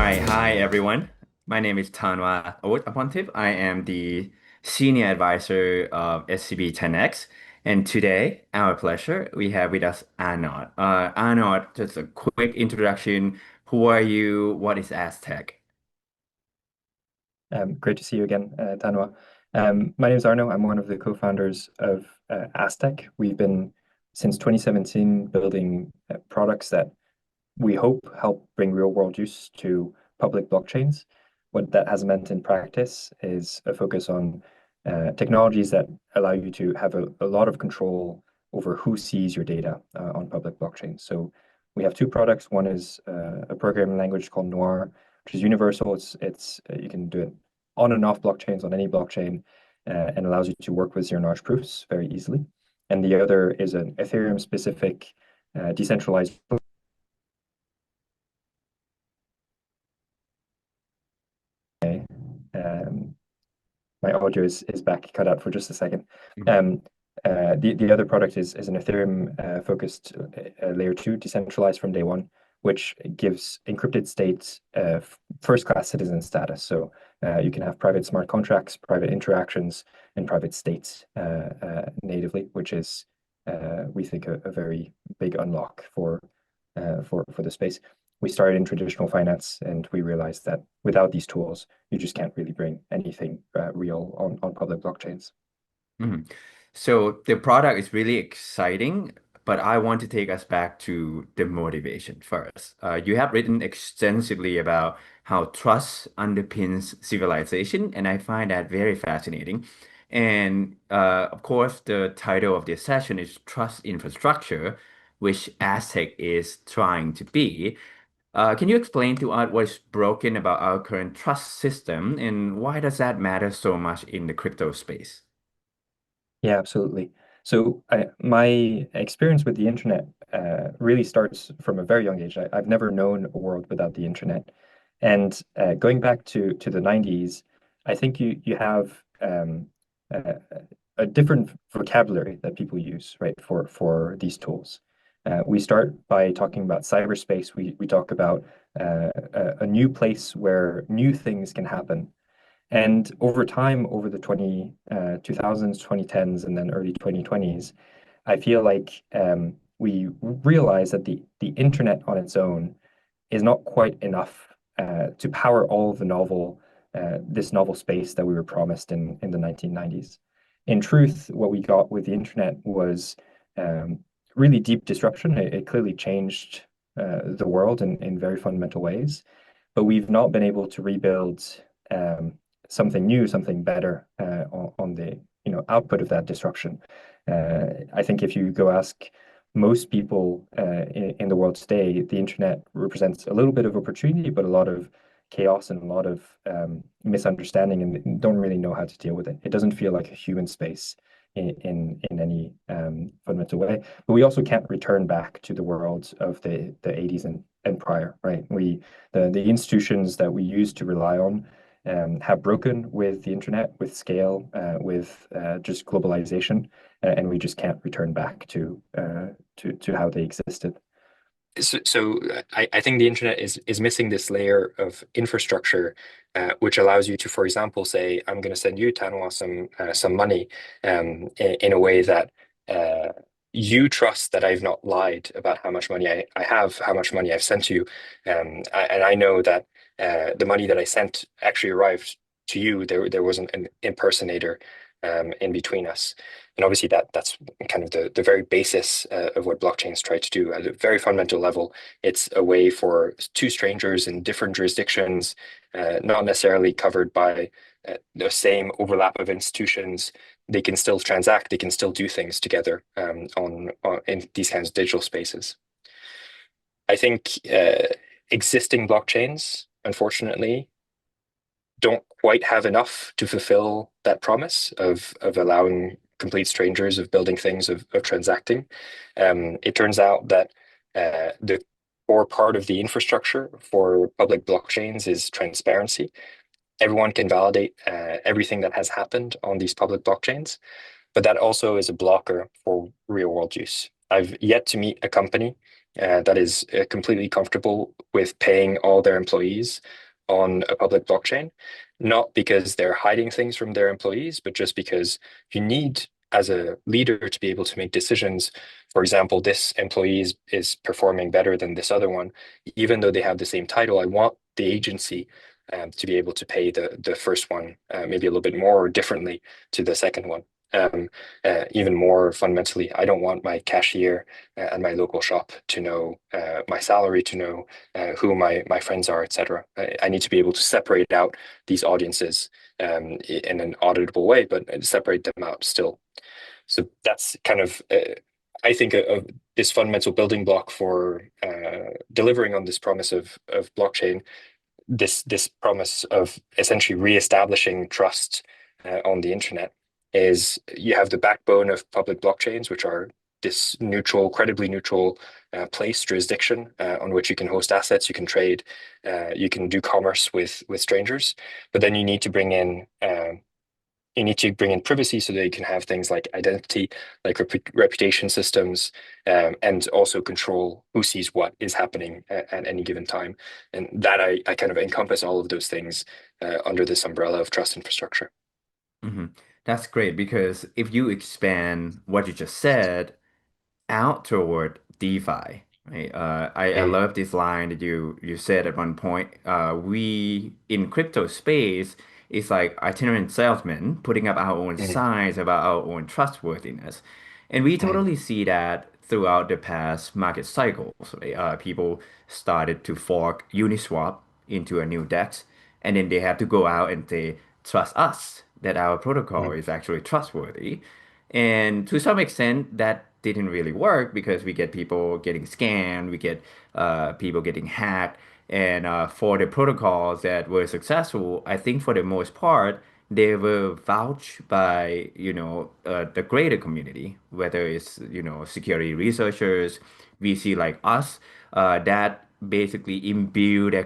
right, hi everyone. My name is Tanwa Apontiv. I am the Senior Advisor of SCB 10X. And today, our pleasure, we have with us Arnold. Arnold, just a quick introduction. Who are you? What is Aztec? Great to see you again, Tanwa. My name is Arno. I'm one of the co-founders of Aztec. We've been, since 2017, building products that we hope help bring real-world use to public blockchains. What that has meant in practice is a focus on technologies that allow you to have a lot of control over who sees your data on public blockchains. So we have two products. One is a programming language called Noir, which is universal. It's you can do it on and off blockchains, on any blockchain, and allows you to work with zero-knowledge proofs very easily. And the other is an Ethereum-specific decentralized. Um, my audio is back, cut out for just a second. Mhm. Um, the other product is an Ethereum focused layer 2 decentralized from day one, which gives encrypted states first class citizen status. So you can have private smart contracts, private interactions, and private states natively, which is we think a very big unlock for the space. We started in traditional finance, and we realized that without these tools, you just can't really bring anything real on public blockchains. Mhm. So the product is really exciting, but I want to take us back to the motivation first. You have written extensively about how trust underpins civilization, and I find that very fascinating. And of course, the title of this session is Trust Infrastructure, which Aztec is trying to be. Can you explain to us what is broken about our current trust system, and why does that matter so much in the crypto space? Yeah, absolutely. So my experience with the internet really starts from a very young age. I've never known a world without the internet. And going back to the 90s, I think you have uh, a different vocabulary that people use, right, for these tools. We start by talking about cyberspace. We talk about a new place where new things can happen. And over time, over the 2000s, 2010s, and then early 2020s, I feel like we realize that the internet on its own is not quite enough to power all of the this novel space that we were promised in the 1990s. In truth, what we got with the internet was um, really deep disruption. It clearly changed the world in very fundamental ways, but we've not been able to rebuild um, something new, something better on the output of that disruption. I think if you go ask most people in the world today, the internet represents a little bit of opportunity, but a lot of chaos and a lot of misunderstanding, and don't really know how to deal with it. It doesn't feel like a human space in any fundamental way. But we also can't return back to the world of the 80s and prior, right? The institutions that we used to rely on have broken with the internet, with scale, with just globalization, and we just can't return back to how they existed. So I think the internet is missing this layer of infrastructure, which allows you to, for example, say, I'm going to send you, Tanwa, some money in a way that you trust that I've not lied about how much money I have, how much money I've sent you. And I know that the money that I sent actually arrived to you. There wasn't an impersonator in between us. And obviously that's kind of the very basis of what blockchains try to do. At a very fundamental level, it's a way for two strangers in different jurisdictions, not necessarily covered by the same overlap of institutions. They can still transact, they can still do things together on in these kinds of digital spaces. I think existing blockchains, unfortunately, don't quite have enough to fulfill that promise of allowing complete strangers of building things of transacting. It turns out that the core part of the infrastructure for public blockchains is transparency. Everyone can validate everything that has happened on these public blockchains, but that also is a blocker for real world use. I've yet to meet a company that is completely comfortable with paying all their employees on a public blockchain, not because they're hiding things from their employees, but just because you need, as a leader, to be able to make decisions. For example, this employee is performing better than this other one, even though they have the same title. I want the agency to be able to pay the first one maybe a little bit more or differently to the second one. Um, Even more fundamentally, I don't want my cashier and my local shop to know my salary, to know who my friends are, etc. I need to be able to separate out these audiences in an auditable way, but separate them out still. So that's kind of, I think, this fundamental building block for delivering on this promise of blockchain, this promise of essentially reestablishing trust on the internet, is you have the backbone of public blockchains, which are this neutral, credibly neutral place, jurisdiction on which you can host assets, you can trade, you can do commerce with strangers. But then you need to bring in privacy so that you can have things like identity, like reputation systems, and also control who sees what is happening at any given time. And that I kind of encompass all of those things under this umbrella of trust infrastructure. Hmm. That's great because if you expand what you just said out toward DeFi, right? I Mm, love this line that you said at one point. We in crypto space is like itinerant salesmen putting up our own mm, signs about our own trustworthiness, and we mm, totally see that throughout the past market cycles. Right? People started to fork Uniswap into a new DEX, and then they have to go out and say, trust us that our protocol mm, is actually trustworthy. And to some extent, that didn't really work because we get people getting scammed, we get people getting hacked. And for the protocols that were successful, I think for the most part, they were vouched by, the greater community, whether it's, security researchers, VC like us, that basically imbue their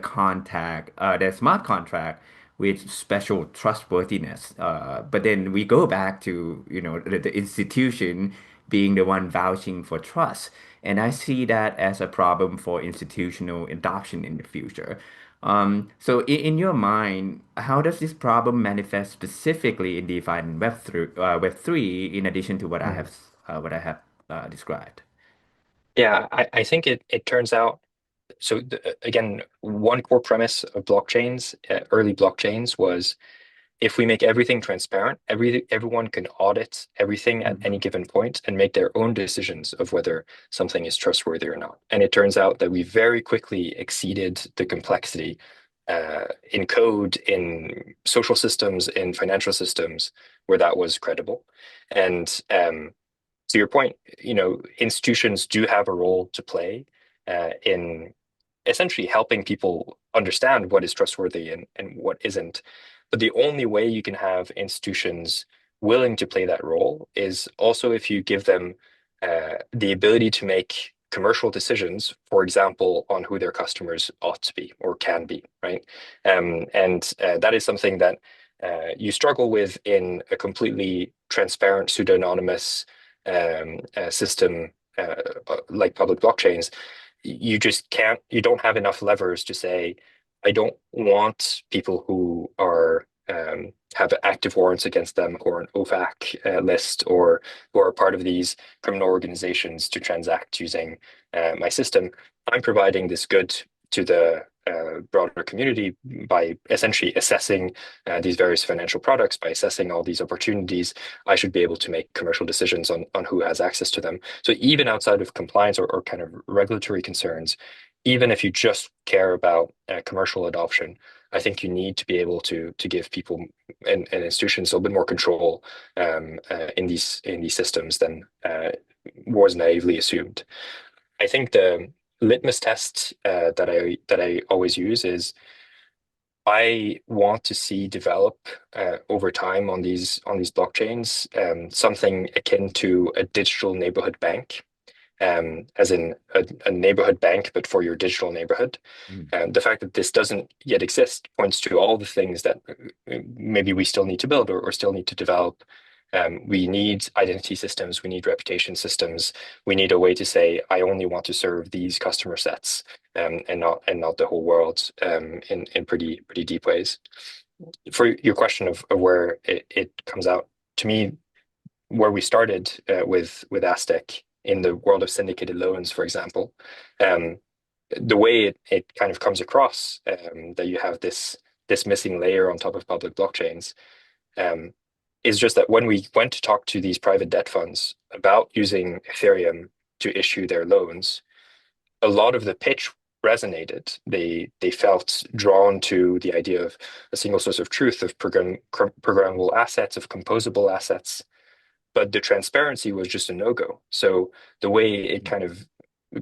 their smart contract with special trustworthiness. But then we go back to, the institution being the one vouching for trust. And I see that as a problem for institutional adoption in the future. So in your mind, how does this problem manifest specifically in DeFi and Web3, in addition to mm. what I have described? Yeah, I think it turns out. So again, one core premise of blockchains, early blockchains, was if we make everything transparent, everyone can audit everything at any Mhm. given point and make their own decisions of whether something is trustworthy or not. And it turns out that we very quickly exceeded the complexity in code, in social systems, in financial systems where that was credible. And to your point, institutions do have a role to play in essentially helping people understand what is trustworthy and what isn't. But the only way you can have institutions willing to play that role is also if you give them the ability to make commercial decisions, for example, on who their customers ought to be or can be, right? And that is something that you struggle with in a completely transparent, pseudo-anonymous system like public blockchains. You just can't, you don't have enough levers to say, I don't want people who are have active warrants against them or an OFAC list or who are part of these criminal organizations to transact using my system. I'm providing this good to the broader community by essentially assessing these various financial products, by assessing all these opportunities. I should be able to make commercial decisions on who has access to them. So even outside of compliance or kind of regulatory concerns, even if you just care about commercial adoption, I think you need to be able to give people and institutions a little bit more control in these systems than was naively assumed. I think the litmus test that I always use is I want to see develop over time on these blockchains something akin to a digital neighborhood bank, as in a neighborhood bank, but for your digital neighborhood. Mhm. And the fact that this doesn't yet exist points to all the things that maybe we still need to build or still need to develop We need identity systems, we need reputation systems, we need a way to say, I only want to serve these customer sets, and not the whole world, in pretty deep ways. For your question of where it comes out, to me, where we started with Aztec in the world of syndicated loans, for example, um, the way it kind of comes across, that you have this missing layer on top of public blockchains, um, is just that when we went to talk to these private debt funds about using Ethereum to issue their loans, a lot of the pitch resonated. They felt drawn to the idea of a single source of truth, of programmable assets, of composable assets, but the transparency was just a no-go. So the way it kind of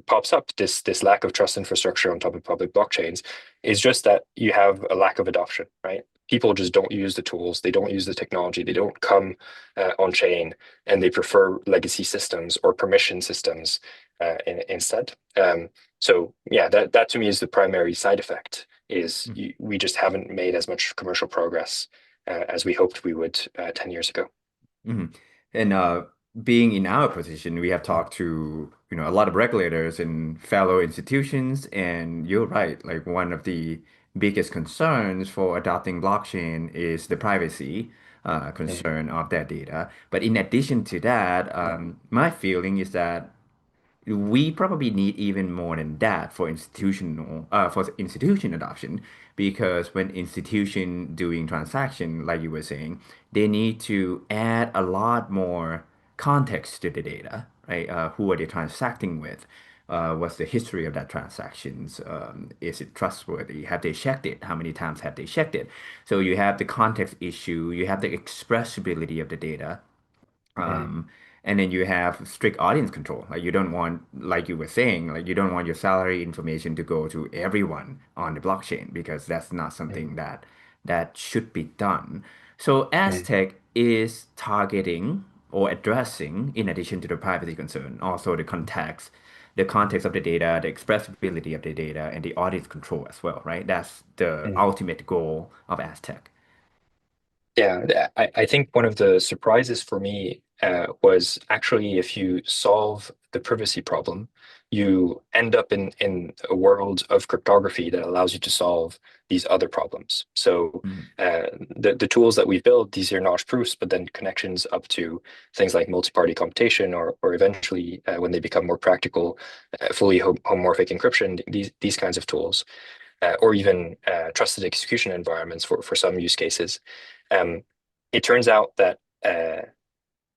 pops up, this lack of trust infrastructure on top of public blockchains, is just that you have a lack of adoption, right? People just don't use the tools, they don't use the technology, they don't come on chain, and they prefer legacy systems or permission systems instead. So yeah, that to me is the primary side effect, is we just haven't made as much commercial progress as we hoped we would 10 years ago. Mhm. And being in our position, we have talked to, a lot of regulators and fellow institutions, and you're right. Like one of the biggest concerns for adopting blockchain is the privacy Mm, concern of that data. But in addition to that, my feeling is that we probably need even more than that for institution adoption, because when institution doing transaction, like you were saying, they need to add a lot more context to the data, right? Who are they transacting with? What's the history of that transactions? Is it trustworthy? Have they checked it? How many times have they checked it? So you have the context issue, you have the expressibility of the data, mm, um, and then you have strict audience control. Like you don't want, like you were saying, like you don't want your salary information to go to everyone on the blockchain, because that's not mm, something that should be done. So mm, Aztec is targeting or addressing, in addition to the privacy concern, also the context of the data, the expressibility of the data, and the audience control as well, right? That's the mm, ultimate goal of Aztec. Yeah, I think one of the surprises for me was actually, if you solve the privacy problem, you end up in a world of cryptography that allows you to solve these other problems. So Mhm. the tools that we've built, these are not proofs, but then connections up to things like multi-party computation, or eventually, when they become more practical, fully homomorphic encryption, these kinds of tools, or even trusted execution environments for some use cases. Um, it turns out that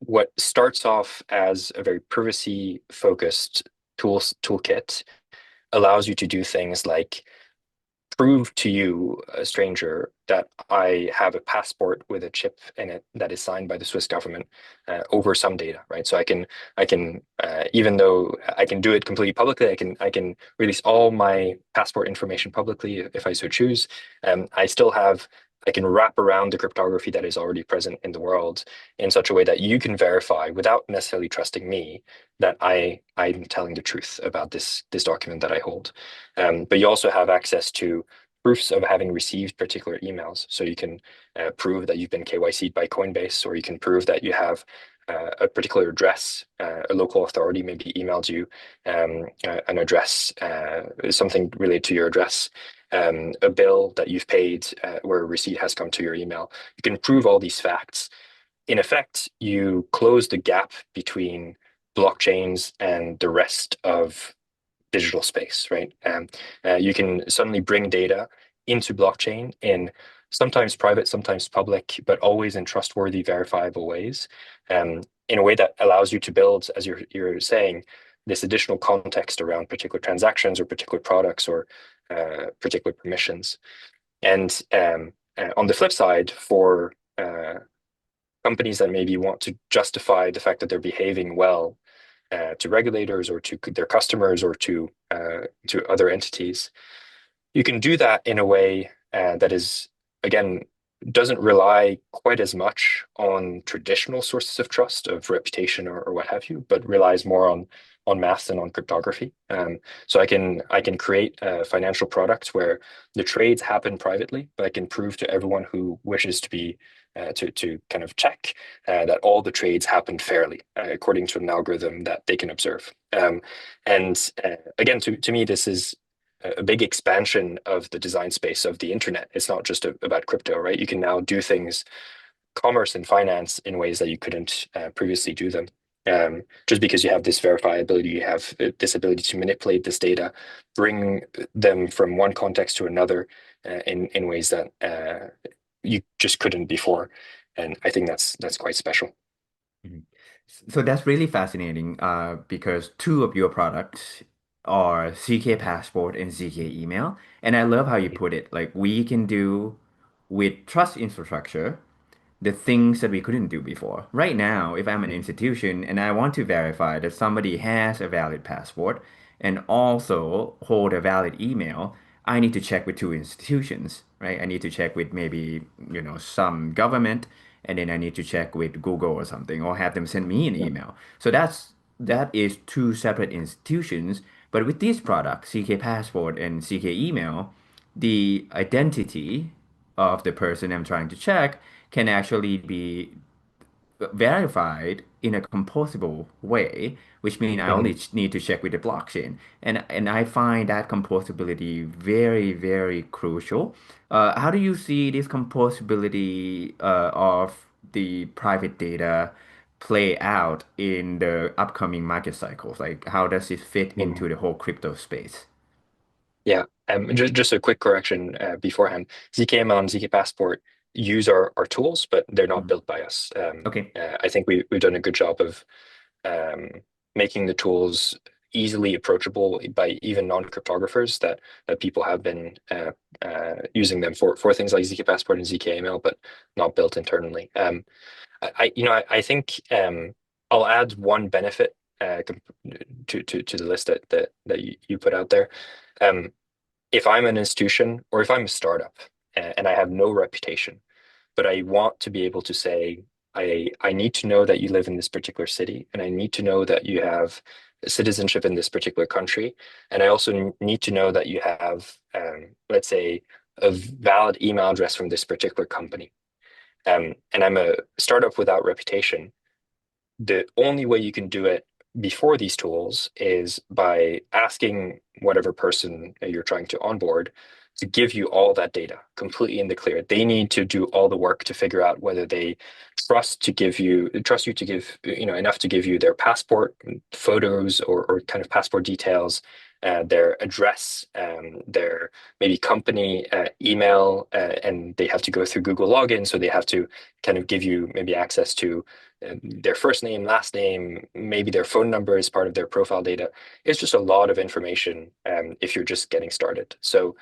what starts off as a very privacy focused toolkit allows you to do things like prove to you, a stranger, that I have a passport with a chip in it that is signed by the Swiss government, over some data, right? So I can even though I can do it completely publicly, I can release all my passport information publicly if I so choose. I can wrap around the cryptography that is already present in the world in such a way that you can verify, without necessarily trusting me, that I'm telling the truth about this document that I hold. But you also have access to proofs of having received particular emails. So you can prove that you've been KYC'd by Coinbase, or you can prove that you have a particular address. A local authority maybe emailed you an address, something related to your address, a bill that you've paid, where a receipt has come to your email. You can prove all these facts. In effect, you close the gap between blockchains and the rest of digital space, right? You can suddenly bring data into blockchain in sometimes private, sometimes public, but always in trustworthy, verifiable ways, in a way that allows you to build, as you're saying, this additional context around particular transactions or particular products, or particular permissions. And on the flip side, for companies that maybe want to justify the fact that they're behaving well to regulators, or to their customers, or to other entities, you can do that in a way that is, again, doesn't rely quite as much on traditional sources of trust, of reputation or what have you, but relies more on math and on cryptography. So I can create financial products where the trades happen privately, but I can prove to everyone who wishes to be to kind of check that all the trades happened fairly according to an algorithm that they can observe. And again, to me, this is a big expansion of the design space of the internet. It's not just about crypto, right? You can now do things, commerce and finance, in ways that you couldn't previously do them. Just because you have this verifiability, you have this ability to manipulate this data, bring them from one context to another in ways that you just couldn't before. And I think that's quite special. Mhm. So that's really fascinating because two of your products are CK Passport and CK Email. And I love how you put it. Like we can do with trust infrastructure the things that we couldn't do before. Right now, if I'm an institution and I want to verify that somebody has a valid passport and also hold a valid email, I need to check with two institutions, right? I need to check with maybe, some government, and then I need to check with Google or something, or have them send me an Yeah. email. So that is two separate institutions. But with these products, CK Passport and CK Email, the identity of the person I'm trying to check can actually be verified in a composable way, which means I Mhm. only need to check with the blockchain. And I find that composability very, very crucial. How do you see this composability of the private data play out in the upcoming market cycles? Like, how does it fit Mhm. into the whole crypto space? Yeah, just a quick correction beforehand. ZKML and ZK Passport use our tools, but they're not Mhm. built by us. Okay. I think we've done a good job of um, making the tools easily approachable by even non-cryptographers that people have been using them for things like ZK Passport and ZKML, but not built internally. I think I'll add one benefit to the list that you put out there. Um, if I'm an institution or if I'm a startup and I have no reputation, but I want to be able to say, I need to know that you live in this particular city, and I need to know that you have citizenship in this particular country, and I also need to know that you have, let's say, a valid email address from this particular company. And I'm a startup without reputation. The only way you can do it before these tools is by asking whatever person you're trying to onboard to give you all that data completely in the clear. They need to do all the work to figure out whether they trust you to give, enough to give you their passport photos or kind of passport details, their address, their maybe company email, and they have to go through Google login. So they have to kind of give you maybe access to their first name, last name, maybe their phone number is part of their profile data. It's just a lot of information if you're just getting started. So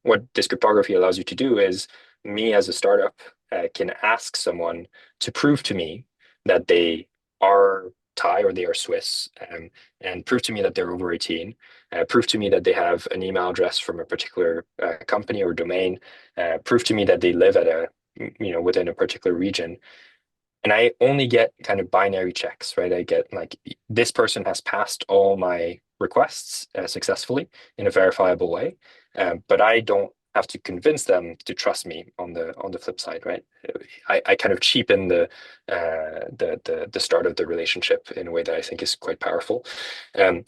what this cryptography allows you to do is me as a startup can ask someone to prove to me that they are Thai or they are Swiss, and prove to me that they're over 18, prove to me that they have an email address from a particular company or domain, prove to me that they live at within a particular region, and I only get kind of binary checks, right? I get like this person has passed all my requests successfully in a verifiable way, but I don't have to convince them to trust me on the flip side, right? I kind of cheapen the start of the relationship in a way that I think is quite powerful. And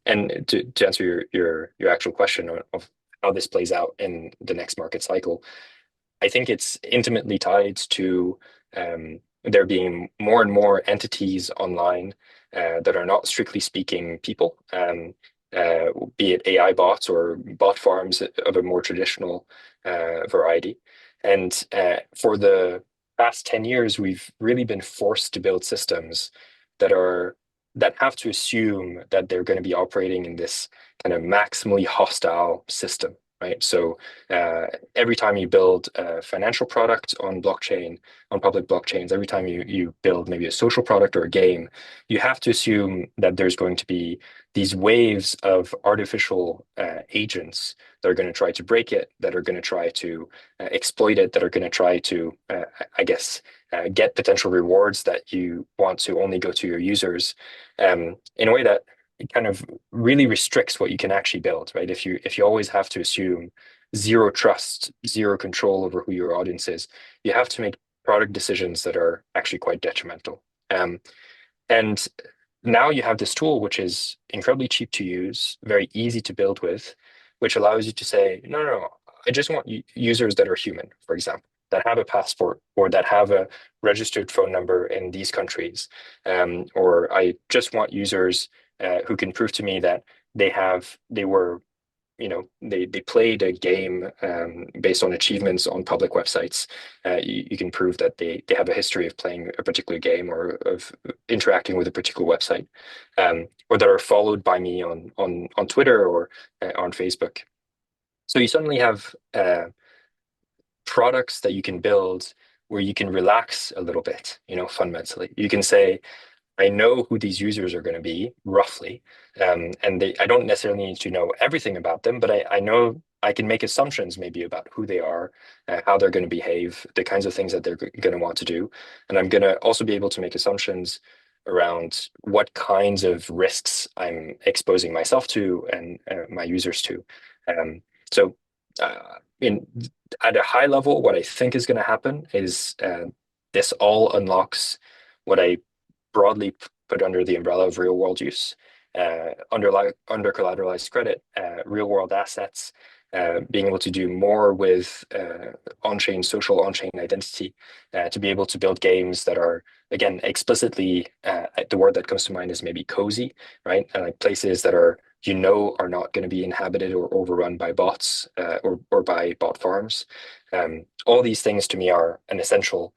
to answer your actual question of how this plays out in the next market cycle, I think it's intimately tied to there being more and more entities online that are not strictly speaking people, be it AI bots or bot farms of a more traditional variety. And for the past 10 years, we've really been forced to build systems that are that have to assume that they're going to be operating in this kind of maximally hostile system, right? So every time you build a financial product on blockchain, on public blockchains, every time you build maybe a social product or a game, you have to assume that there's going to be these waves of artificial agents that are going to try to break it, that are going to try to exploit it, that are going to try to, I guess, get potential rewards that you want to only go to your users in a way that it kind of really restricts what you can actually build, right? If you always have to assume zero trust, zero control over who your audience is, you have to make product decisions that are actually quite detrimental. And now you have this tool which is incredibly cheap to use, very easy to build with, which allows you to say, no, no, no, I just want users that are human, for example, that have a passport or that have a registered phone number in these countries. Or I just want users who can prove to me that they were they played a game based on achievements on public websites. You can prove that they have a history of playing a particular game or of interacting with a particular website, or that are followed by me on Twitter or on Facebook. So you suddenly have products that you can build where you can relax a little bit, fundamentally. You can say, I know who these users are going to be roughly, and I don't necessarily need to know everything about them, but I know I can make assumptions maybe about who they are, how they're going to behave, the kinds of things that they're going to want to do, and I'm going to also be able to make assumptions around what kinds of risks I'm exposing myself to and my users to. So, in at a high level, what I think is going to happen is this all unlocks what I broadly put under the umbrella of real world use, under collateralized credit, real world assets, being able to do more with on-chain social, on-chain identity, to be able to build games that are, again, explicitly, the word that comes to mind is maybe cozy, right? Like places that are, are not going to be inhabited or overrun by bots, or by bot farms. All these things to me are an essential.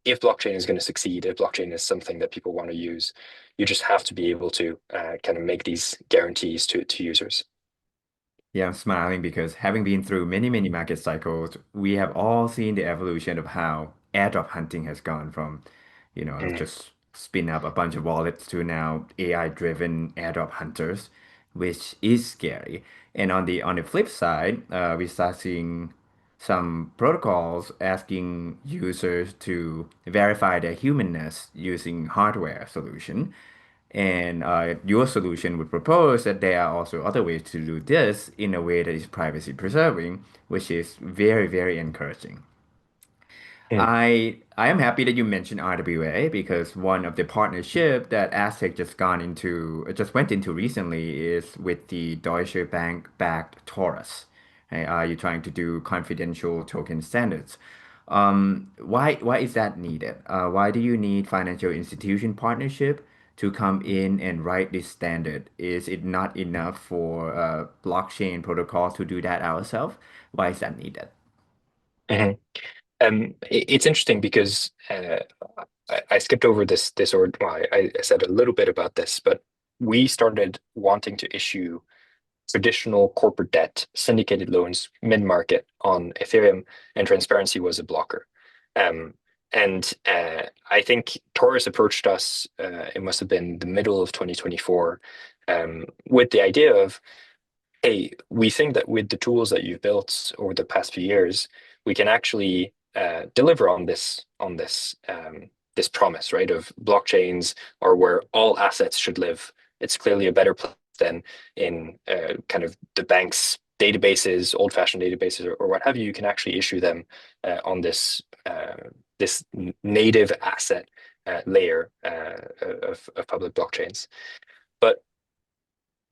If blockchain is going to succeed, if blockchain is something that people want to use, you just have to be able to kind of make these guarantees to users. Yeah, I'm smiling because having been through many, many market cycles, we have all seen the evolution of how airdrop hunting has gone from, Mm. just spin up a bunch of wallets to now AI-driven airdrop hunters, which is scary. And on the flip side, we start seeing some protocols asking users to verify their humanness using hardware solution. And your solution would propose that there are also other ways to do this in a way that is privacy preserving, which is very, very encouraging. Mm. I am happy that you mentioned RWA because one of the partnership that Aztec just went into recently is with the Deutsche Bank backed Taurus. Right? Are you trying to do confidential token standards? Why is that needed? Why do you need financial institution partnership to come in and write this standard? Is it not enough for blockchain protocol to do that ourselves? Why is that needed? Mhm. It's interesting because I skipped over this, or well, I said a little bit about this, but we started wanting to issue traditional corporate debt, syndicated loans, mid-market on Ethereum, and transparency was a blocker. Um, and I think Taurus approached us, it must have been the middle of 2024, with the idea of, hey, we think that with the tools that you've built over the past few years, we can actually deliver on this promise, right? Of blockchains are where all assets should live. It's clearly a better place than in kind of the bank's databases, old-fashioned databases, or what have you. You can actually issue them on this native asset layer of public blockchains. But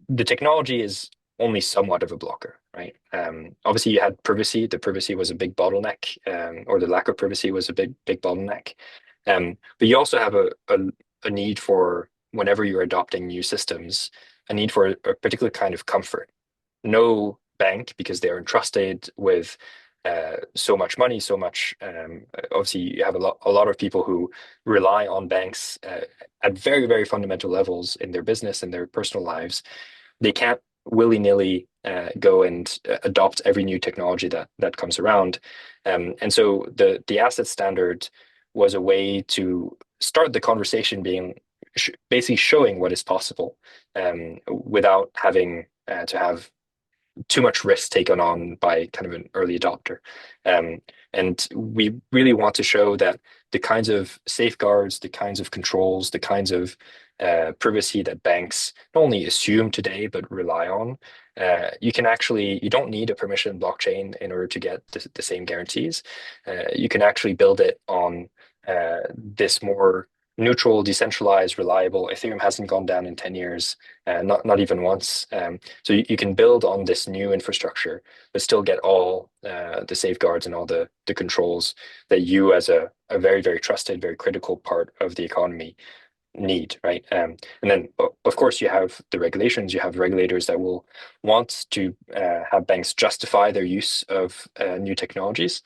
the technology is only somewhat of a blocker, right? Obviously, you had privacy. The privacy was a big bottleneck, or the lack of privacy was a big bottleneck. But you also have a need for, whenever you're adopting new systems, a need for a particular kind of comfort. No bank, because they're entrusted with so much money, so much. Obviously, you have a lot of people who rely on banks at very, very fundamental levels in their business and their personal lives. They can't willy-nilly go and adopt every new technology that comes around. And so the asset standard was a way to start the conversation being basically showing what is possible without having to have too much risk taken on by kind of an early adopter. Um, and we really want to show that the kinds of safeguards, the kinds of controls, the kinds of privacy that banks not only assume today but rely on, you don't need a permission blockchain in order to get the same guarantees. You can actually build it on this more neutral, decentralized, reliable. Ethereum hasn't gone down in 10 years, not even once. So you can build on this new infrastructure, but still get all the safeguards and all the controls that you, as a very, very trusted, very critical part of the economy, need, right? And then, of course, you have the regulations. You have regulators that will want to have banks justify their use of new technologies.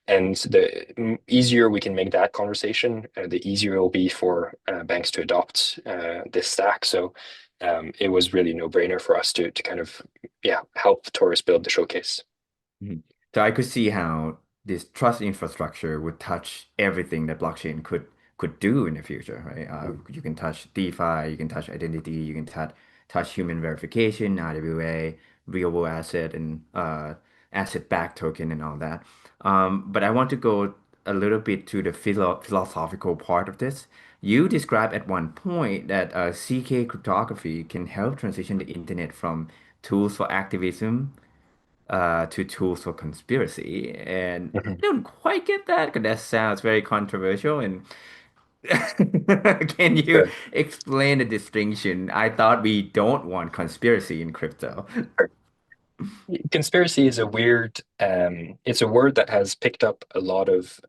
And the easier we can make that conversation, the easier it will be for banks to adopt this stack. So it was really no-brainer for us to kind of, yeah, help Taurus build the showcase. Mhm. So I could see how this trust infrastructure would touch everything that blockchain could do in the future, right? You can touch DeFi, you can touch identity, you can touch human verification, RWA, real world asset, and asset-backed token and all that. But I want to go a little bit to the philosophical part of this. You described at one point that CK cryptography can help transition the internet from tools for activism to tools for conspiracy. And I Mhm. don't quite get that because that sounds very controversial. And can you Sure. explain the distinction? I thought we don't want conspiracy in crypto. Conspiracy is a weird, it's a word that has picked up a lot of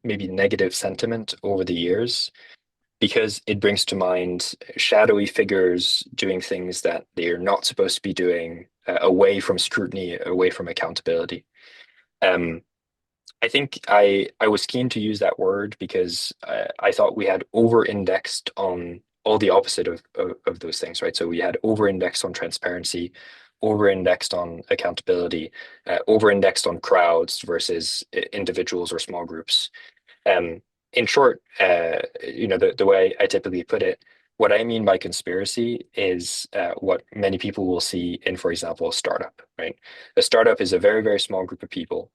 maybe negative sentiment over the years because it brings to mind shadowy figures doing things that they're not supposed to be doing, away from scrutiny, away from accountability. Um, I think I was keen to use that word because I thought we had over-indexed on all the opposite of those things, right? So we had over-indexed on transparency, over-indexed on accountability, over-indexed on crowds versus individuals or small groups. In short, the way I typically put it, what I mean by conspiracy is what many people will see in, for example, a startup, right? A startup is a very, very small group of people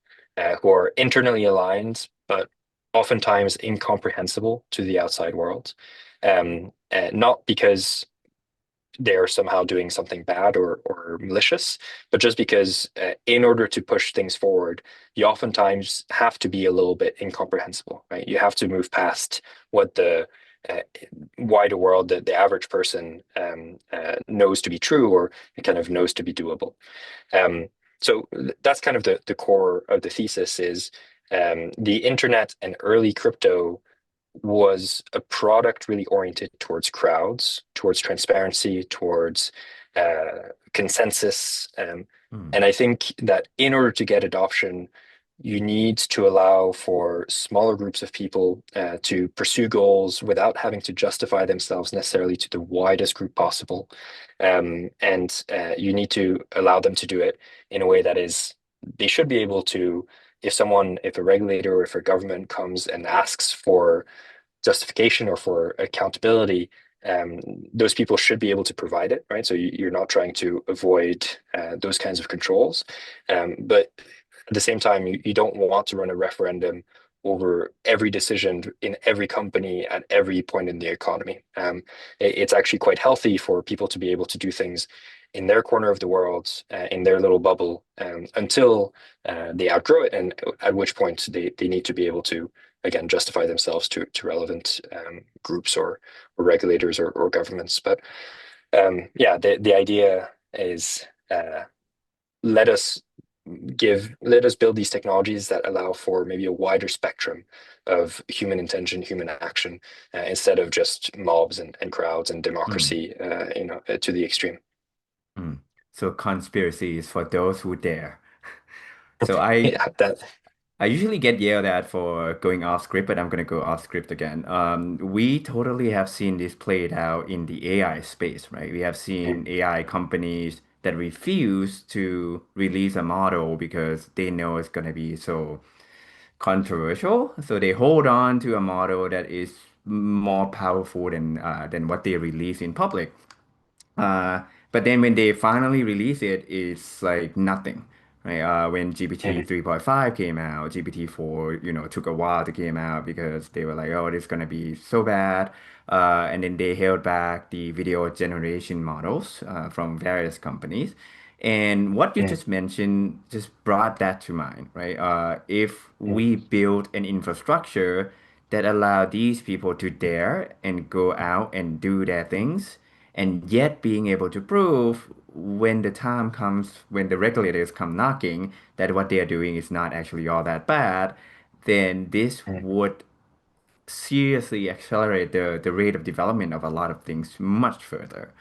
who are internally aligned, but oftentimes incomprehensible to the outside world. Not because they're somehow doing something bad or malicious, but just because in order to push things forward, you oftentimes have to be a little bit incomprehensible, right? You have to move past what the uh, wider world, the average person knows to be true or kind of knows to be doable. Um, so that's kind of the core of the thesis is the internet and early crypto was a product really oriented towards crowds, towards transparency, towards consensus. Hmm. And I think that in order to get adoption, you need to allow for smaller groups of people to pursue goals without having to justify themselves necessarily to the widest group possible. And you need to allow them to do it in a way that is, they should be able to, if a regulator or if a government comes and asks for justification or for accountability, um, those people should be able to provide it, right? So you're not trying to avoid those kinds of controls. But at the same time, you don't want to run a referendum over every decision in every company at every point in the economy. It's actually quite healthy for people to be able to do things in their corner of the world, in their little bubble, until they outgrow it, and at which point they need to be able to again justify themselves to relevant groups or regulators or governments. But yeah, the idea is let us let us build these technologies that allow for maybe a wider spectrum of human intention, human action, instead of just mobs and crowds and Hmm. democracy, to the extreme. Hmm. So conspiracy is for those who dare. So I Yeah, that. I usually get yelled at for going off script, but I'm gonna go off script again. We totally have seen this played out in the AI space, right? We have seen AI companies that refuse to release a model because they know it's going to be so controversial. So they hold on to a model that is more powerful than what they release in public. Uh, but then when they finally release it, it's like nothing, right? When GPT Mhm. 3.5 came out, GPT 4, took a while to came out because they were like, oh, this is gonna be so bad. And then they held back the video generation models from various companies. And what you Mhm. just mentioned just brought that to mind, right? If Mhm. we build an infrastructure that allow these people to dare and go out and do their things, and yet being able to prove when the time comes, when the regulators come knocking, that what they are doing is not actually all that bad, then this Mhm. would seriously accelerate the rate of development of a lot of things much further.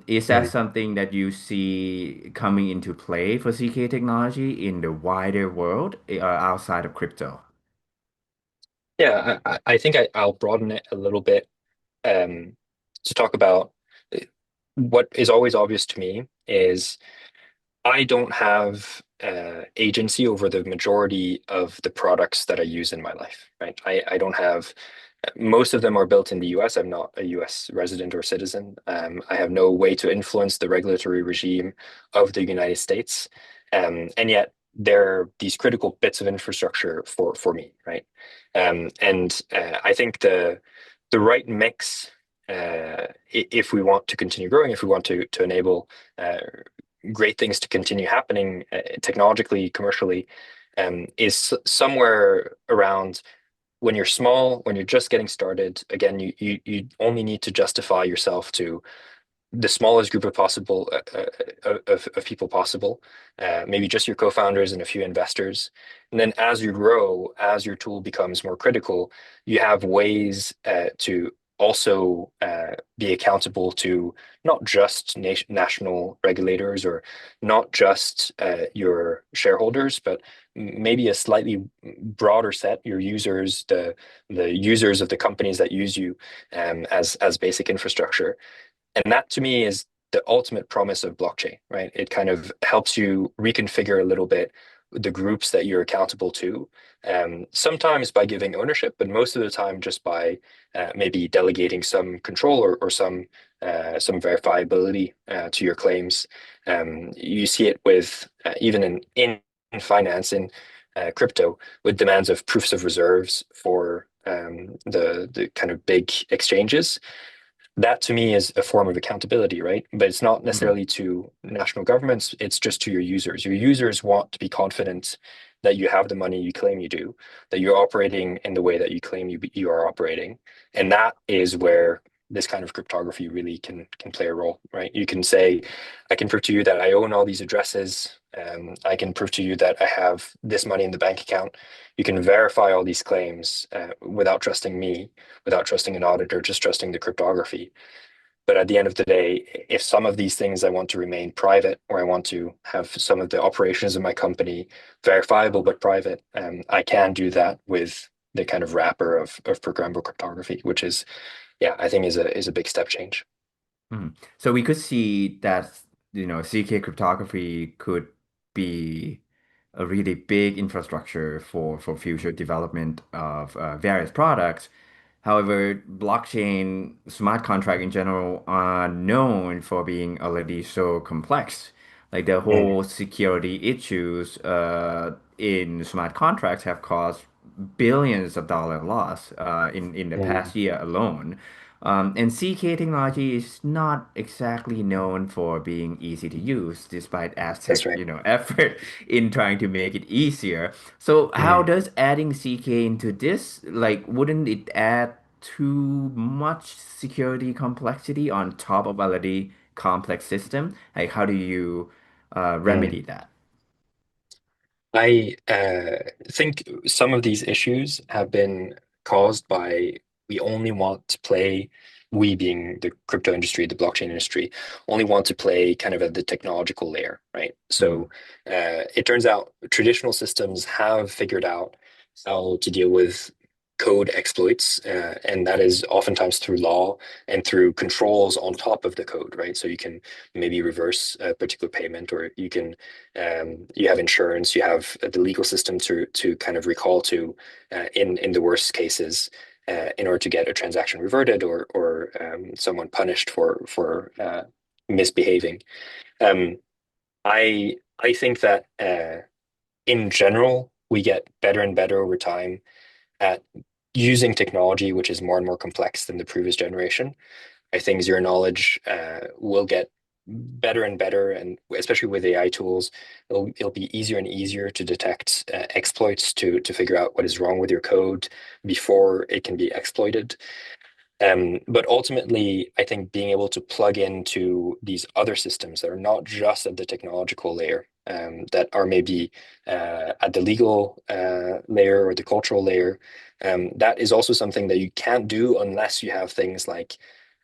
Is that Mhm. something that you see coming into play for CK technology in the wider world outside of crypto? Yeah, I think I'll broaden it a little bit um, to talk about what is always obvious to me is I don't have agency over the majority of the products that I use in my life, right? I don't have, most of them are built in the US. I'm not a US resident or citizen. I have no way to influence the regulatory regime of the United States. And yet they're these critical bits of infrastructure for me, right? And I think the right mix, if we want to continue growing, if we want to enable great things to continue happening technologically, commercially, is somewhere around when you're small, when you're just getting started. Again, you only need to justify yourself to the smallest group of possible of people possible, maybe just your co-founders and a few investors. And then as you grow, as your tool becomes more critical, you have ways to also be accountable to not just national regulators or not just your shareholders, but maybe a slightly broader set, your users, the users of the companies that use you as basic infrastructure. And that to me is the ultimate promise of blockchain, right? It kind of helps you reconfigure a little bit the groups that you're accountable to, sometimes by giving ownership, but most of the time just by maybe delegating some control or some verifiability to your claims. You see it with even in finance, in crypto, with demands of proofs of reserves for the kind of big exchanges. That to me is a form of accountability, right? But it's not Hmm. necessarily to national governments, it's just to your users. Your users want to be confident that you have the money you claim you do, that you're operating in the way that you claim you are operating. And that is where this kind of cryptography really can play a role, right? You can say, I can prove to you that I own all these addresses. I can prove to you that I have this money in the bank account. You can verify all these claims without trusting me, without trusting an auditor, just trusting the cryptography. But at the end of the day, if some of these things I want to remain private, or I want to have some of the operations of my company verifiable but private, I can do that with the kind of wrapper of programmable cryptography, which is, yeah, I think is a big step change. Mhm. So we could see that, CK cryptography could be a really big infrastructure for future development of various products. However, blockchain smart contract in general are known for being already so complex. Like the Mm, whole security issues in smart contracts have caused billions of dollar loss in the mm, past year alone. And CK technology is not exactly known for being easy to use, despite that's Aztec, right. effort in trying to make it easier. So how Mm. does adding CK into this, like, wouldn't it add too much security complexity on top of already complex system? Like, how do you Mm. remedy that? I think some of these issues have been caused by we only want to play, we being the crypto industry, the blockchain industry, only want to play kind of at the technological layer, right? Mm, So it turns out traditional systems have figured out how to deal with code exploits, and that is oftentimes through law and through controls on top of the code, right? So you can maybe reverse a particular payment, or you can you have insurance, you have the legal system to kind of recall to in the worst cases. In order to get a transaction reverted, or someone punished for misbehaving. Um, I think that in general we get better and better over time at using technology, which is more and more complex than the previous generation. I think zero knowledge will get better and better, and especially with AI tools, it'll be easier and easier to detect exploits, to figure out what is wrong with your code before it can be exploited. But ultimately, I think being able to plug into these other systems that are not just at the technological layer, that are maybe at the legal layer or the cultural layer, that is also something that you can't do unless you have things like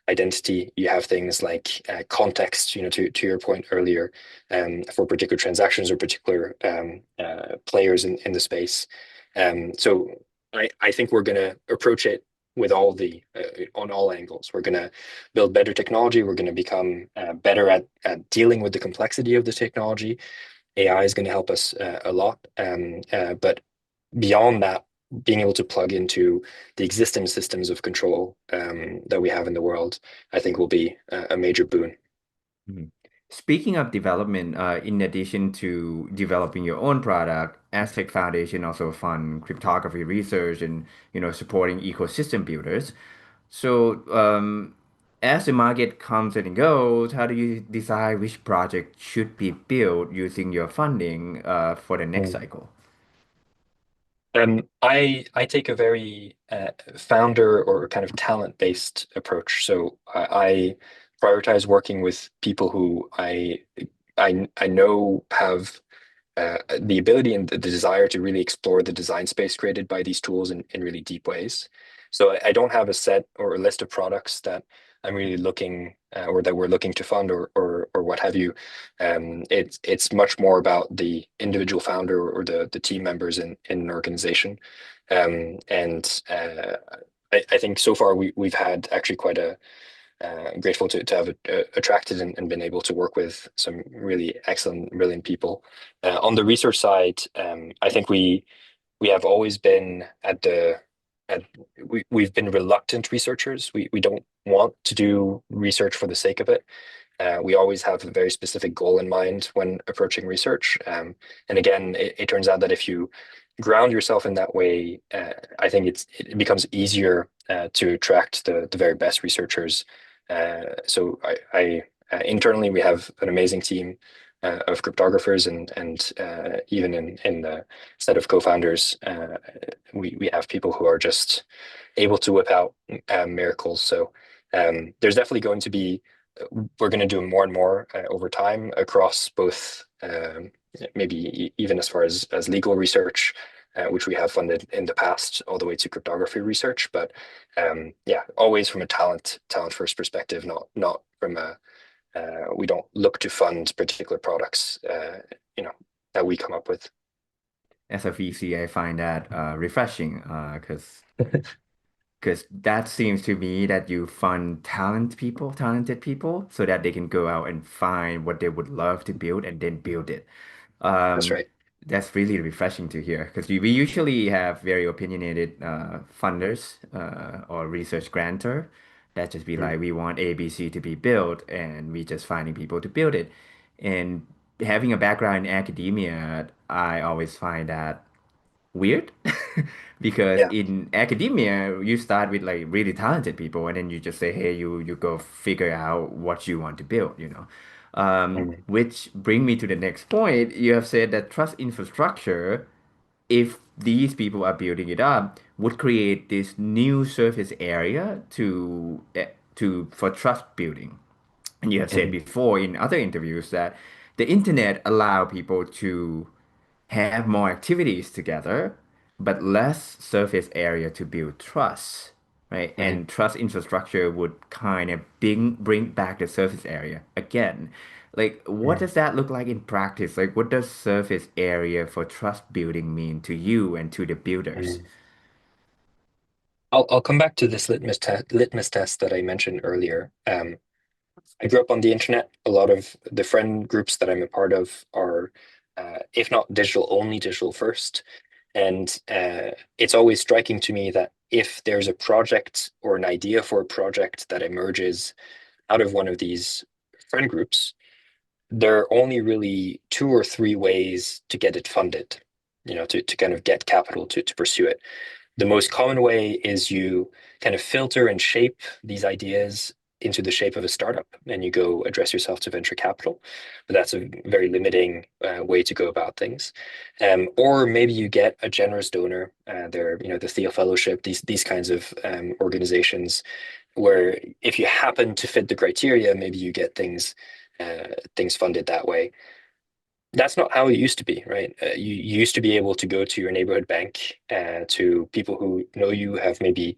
identity, you have things like context, to your point earlier, for particular transactions or particular players in the space. So I think we're going to approach it with all the on all angles. We're going to build better technology. We're going to become better at dealing with the complexity of the technology. AI is going to help us a lot. But beyond that, being able to plug into the existing systems of control that we have in the world, I think will be a major boon. Mhm. Speaking of development, in addition to developing your own product, Aztec Foundation also fund cryptography research and supporting ecosystem builders. So, as the market comes and goes, how do you decide which project should be built using your funding for the next Mm. cycle? I take a very founder or kind of talent based approach. So I prioritize working with people who I know have the ability and the desire to really explore the design space created by these tools in really deep ways. So I don't have a set or a list of products that I'm really looking or that we're looking to fund, or what have you. It's much more about the individual founder or the team members in an organization. And I think so far we've had actually quite a grateful to have attracted and been able to work with some really excellent, brilliant people. On the research side, I think we have always been at we've been reluctant researchers. We don't want to do research for the sake of it. We always have a very specific goal in mind when approaching research. And again, it turns out that if you ground yourself in that way, I think it becomes easier to attract the very best researchers. So internally, we have an amazing team of cryptographers, and even in the set of co-founders, we have people who are just able to whip out miracles. So there's definitely going to be we're going to do more and more over time across both maybe even as far as legal research, which we have funded in the past, all the way to cryptography research. But yeah, always from a talent first perspective, not from a we don't look to fund particular products you know that we come up with. As a VC, I find that refreshing because that seems to me that you fund talented people, so that they can go out and find what they would love to build and then build it. That's Um, right. that's really refreshing to hear because we usually have very opinionated funders or research grantor that just be Mm, like, we want ABC to be built, and we just finding people to build it. And having a background in academia, I always find that weird because yeah. in academia you start with like really talented people, and then you just say, hey, you go figure out what you want to build. Mm, Which bring me to the next point. You have said that trust infrastructure, if these people are building it up, would create this new surface area to for trust building. And you have said mm, before in other interviews that the internet allow people to have more activities together, but less surface area to build trust, right? mm, And trust infrastructure would kind of bring back the surface area again. Like, what mm. does that look like in practice? Like, what does surface area for trust building mean to you and to the builders? Mm. I'll come back to this litmus test that I mentioned earlier. I grew up on the internet. A lot of the friend groups that I'm a part of are, if not digital only, digital first. And it's always striking to me that if there's a project or an idea for a project that emerges out of one of these friend groups, there are only really two or three ways to get it funded, to kind of get capital to pursue it. The most common way is you kind of filter and shape these ideas into the shape of a startup and you go address yourself to venture capital. But that's a very limiting way to go about things. Or maybe you get a generous donor. They're, the Theo Fellowship, these kinds of organizations where if you happen to fit the criteria, maybe you get things funded that way. That's not how it used to be, right? You used to be able to go to your neighborhood bank, to people who know you, have maybe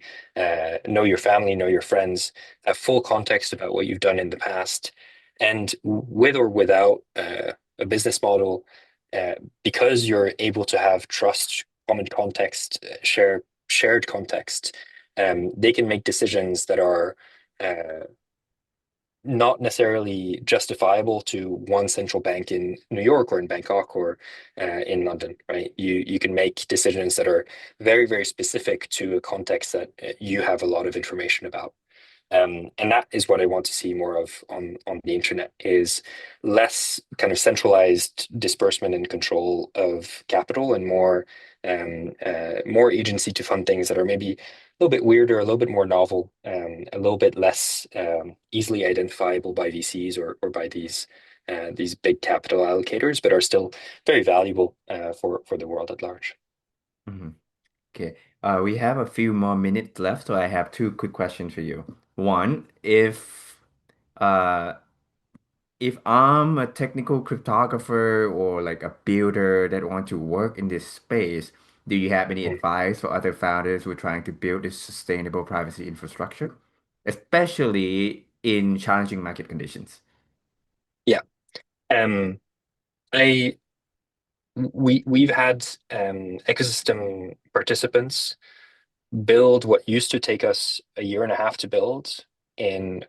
know your family, know your friends, have full context about what you've done in the past, and with or without a business model, uh, because you're able to have trust, common context, shared context, they can make decisions that are not necessarily justifiable to one central bank in New York or in Bangkok or in London, right? You can make decisions that are very, very specific to a context that you have a lot of information about. And that is what I want to see more of on the internet, is less kind of centralized disbursement and control of capital, and more agency to fund things that are maybe a little bit weirder, a little bit more novel, a little bit less easily identifiable by VCs or by these big capital allocators, but are still very valuable for the world at large. Mhm. Okay. We have a few more minutes left, so I have two quick questions for you. One, uh, if I'm a technical cryptographer or like a builder that want to work in this space, do you have any Mm. advice for other founders who are trying to build this sustainable privacy infrastructure, especially in challenging market conditions? Yeah. Um, I we've had ecosystem participants build what used to take us a year and a half to build in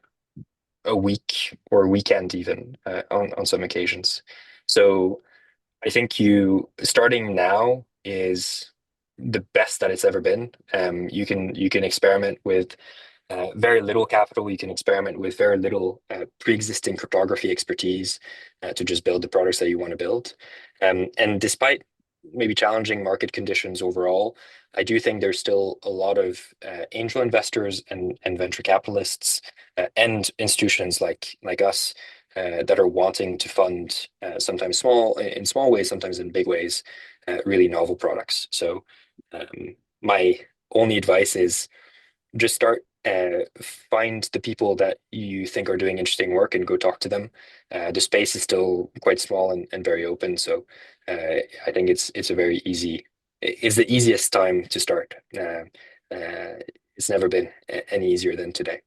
a week or a weekend, even on some occasions. So I think you starting now is the best that it's ever been. You can experiment with very little capital. You can experiment with very little pre-existing cryptography expertise to just build the products that you want to build. And despite maybe challenging market conditions overall, I do think there's still a lot of angel investors and venture capitalists and institutions like us that are wanting to fund sometimes in small ways, sometimes in big ways, really novel products. So my only advice is just start, find the people that you think are doing interesting work and go talk to them. The space is still quite small and very open, so I think it's the easiest time to start. It's never been any easier than today.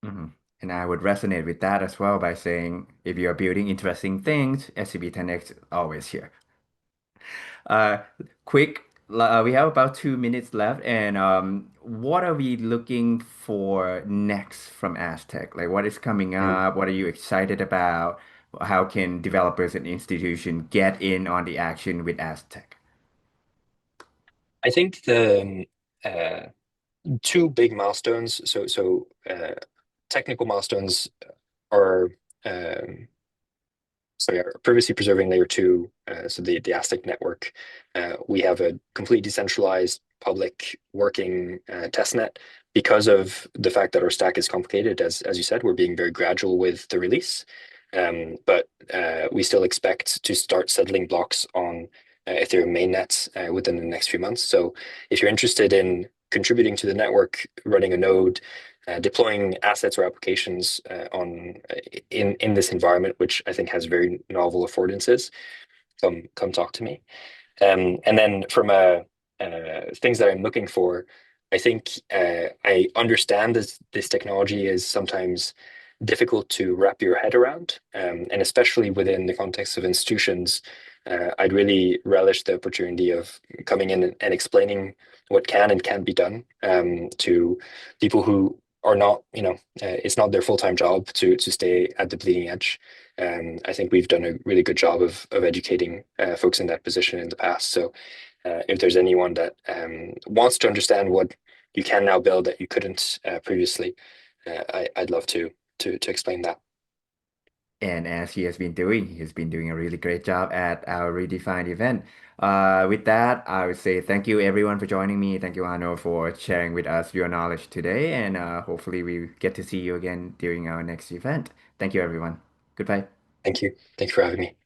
Mhm. And I would resonate with that as well by saying if you are building interesting things, SCB 10X is always here. Uh, quick, we have about 2 minutes left, and what are we looking for next from Aztec? Like, what is coming Mm. up? What are you excited about? How can developers and institutions get in on the action with Aztec? I think the two big milestones. So technical milestones are. So yeah, privacy preserving layer two, so the Aztec network, we have a complete decentralized public working testnet. Because of the fact that our stack is complicated, as you said, we're being very gradual with the release. But we still expect to start settling blocks on Ethereum mainnets within the next few months. So if you're interested in contributing to the network, running a node, deploying assets or applications in this environment, which I think has very novel affordances, come talk to me. And then from things that I'm looking for, I think I understand this technology is sometimes difficult to wrap your head around, and especially within the context of institutions. I'd really relish the opportunity of coming in and explaining what can and can't be done to people who are not, it's not their full-time job to stay at the bleeding edge. I think we've done a really good job of educating folks in that position in the past. So if there's anyone that wants to understand what you can now build that you couldn't previously, I'd love to explain that. And as he's been doing a really great job at our Redefined event. With that, I would say thank you everyone for joining me. Thank you, Arno, for sharing with us your knowledge today. And hopefully we get to see you again during our next event. Thank you, everyone. Goodbye. Thank you. Thanks for having me.